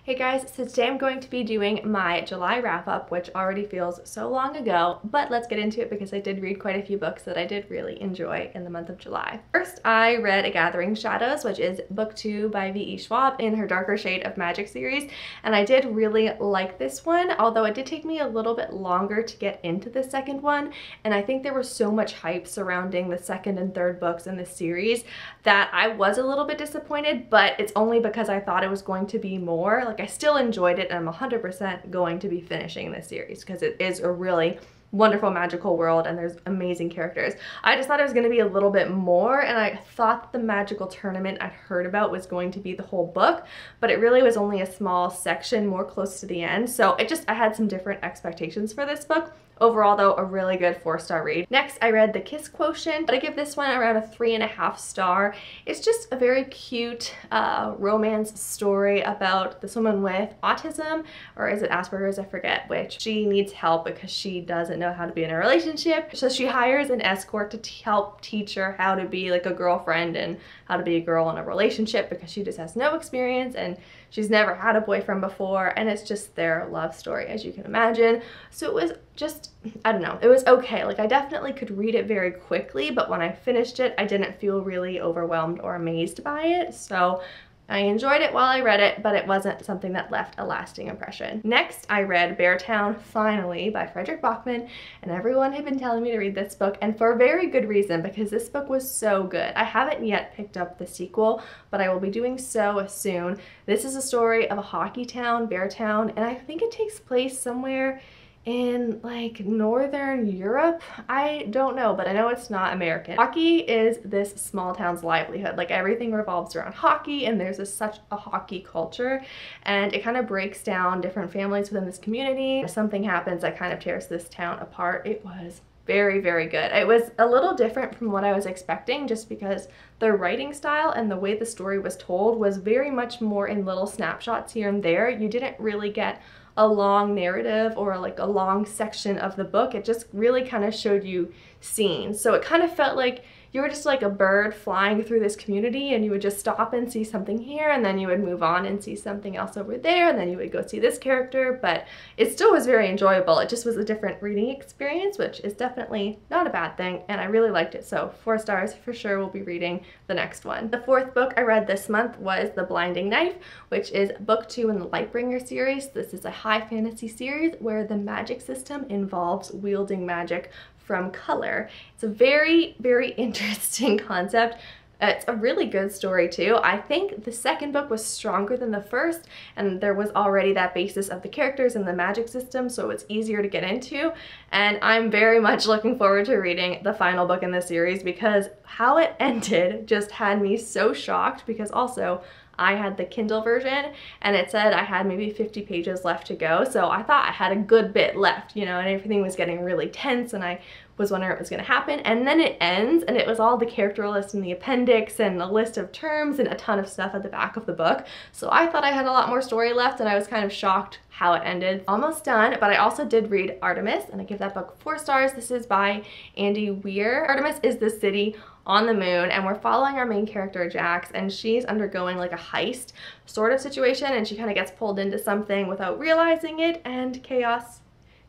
Hey guys, so today I'm going to be doing my July wrap-up, which already feels so long ago, but let's get into it because I did read quite a few books that I did really enjoy in the month of July. First, I read A Gathering Shadows, which is book 2 by V.E. Schwab in her Darker Shade of Magic series, and I did really like this one, although it did take me a little bit longer to get into the second one, and I think there was so much hype surrounding the second and third books in this series that I was a little bit disappointed, but it's only because I thought it was going to be more. Like, I still enjoyed it, and I'm 100% going to be finishing this series because it is a really wonderful magical world and there's amazing characters. I just thought it was going to be a little bit more, and I thought the magical tournament I'd heard about was going to be the whole book, but it really was only a small section more close to the end. So I had some different expectations for this book. Overall though, a really good 4-star read. Next, I read The Kiss Quotient, but I give this one around a 3.5 star. It's just a very cute romance story about this woman with autism, or is it Asperger's? I forget which. She needs help because she doesn't know how to be in a relationship. So she hires an escort to help teach her how to be like a girlfriend and how to be a girl in a relationship because she just has no experience and she's never had a boyfriend before, and it's just their love story, as you can imagine. So it was just, I don't know, it was okay. Like, I definitely could read it very quickly, but when I finished it, I didn't feel really overwhelmed or amazed by it. So I enjoyed it while I read it, but it wasn't something that left a lasting impression. Next, I read Beartown, finally, by Fredrik Backman, and everyone had been telling me to read this book, and for a very good reason, because this book was so good. I haven't yet picked up the sequel, but I will be doing so soon. This is a story of a hockey town, Beartown, and I think it takes place somewhere in like Northern Europe. I don't know, but I know it's not American. Hockey is this small town's livelihood. Like, everything revolves around hockey, and there's such a hockey culture, and it kind of breaks down different families within this community. If something happens that kind of tears this town apart. It was very, very good. It was a little different from what I was expecting, just because the writing style and the way the story was told was very much more in little snapshots here and there. You didn't really get a long narrative or like a long section of the book. It just really kind of showed you scenes. So it kind of felt like you were just like a bird flying through this community, and you would just stop and see something here, and then you would move on and see something else over there, and then you would go see this character. But it still was very enjoyable. It just was a different reading experience, which is definitely not a bad thing, and I really liked it. So 4 stars for sure. We'll be reading the next one. The 4th book I read this month was The Blinding Knife, which is book 2 in the Lightbringer series. This is a high fantasy series where the magic system involves wielding magic from color. It's a very, very interesting concept. It's a really good story too. I think the second book was stronger than the first, and there was already that basis of the characters and the magic system, so it's easier to get into. And I'm very much looking forward to reading the final book in this series, because how it ended just had me so shocked, because also I had the Kindle version and it said I had maybe 50 pages left to go. So I thought I had a good bit left, you know, and everything was getting really tense, and I was wondering what was going to happen. And then it ends, and it was all the character list and the appendix and a list of terms and a ton of stuff at the back of the book. So I thought I had a lot more story left, and I was kind of shocked how it ended. Almost done, but I also did read Artemis, and I give that book 4 stars. This is by Andy Weir. Artemis is the city on the moon, and we're following our main character Jax, and she's undergoing like a heist sort of situation, and she kind of gets pulled into something without realizing it, and chaos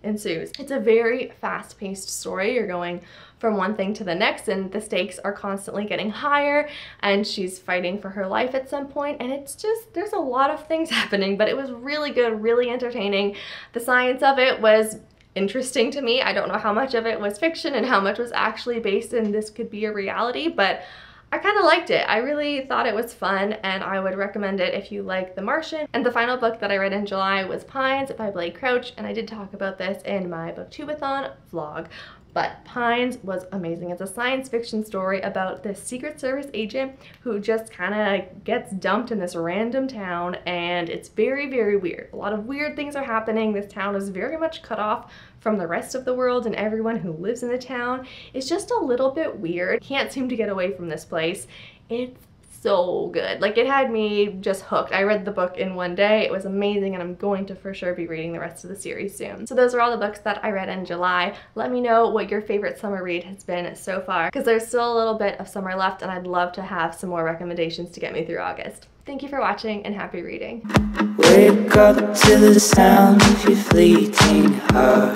ensues. It's a very fast-paced story. You're going from one thing to the next, and the stakes are constantly getting higher, and she's fighting for her life at some point, and it's just, there's a lot of things happening, but it was really good, really entertaining. The science of it was interesting to me. I don't know how much of it was fiction and how much was actually based in this could be a reality, but I kind of liked it. I really thought it was fun, and I would recommend it if you like The Martian. And the final book that I read in July was Pines by Blake Crouch, and I did talk about this in my Booktubeathon vlog. But Pines was amazing. It's a science fiction story about this Secret Service agent who just kind of gets dumped in this random town, and it's very, very weird. A lot of weird things are happening. This town is very much cut off from the rest of the world, and everyone who lives in the town is just a little bit weird. Can't seem to get away from this place. It's so good. Like, it had me just hooked. I read the book in one day. It was amazing, and I'm going to for sure be reading the rest of the series soon. So those are all the books that I read in July. Let me know what your favorite summer read has been so far, because there's still a little bit of summer left, and I'd love to have some more recommendations to get me through August. Thank you for watching and happy reading. Wake up to the sound of your fleeting heart.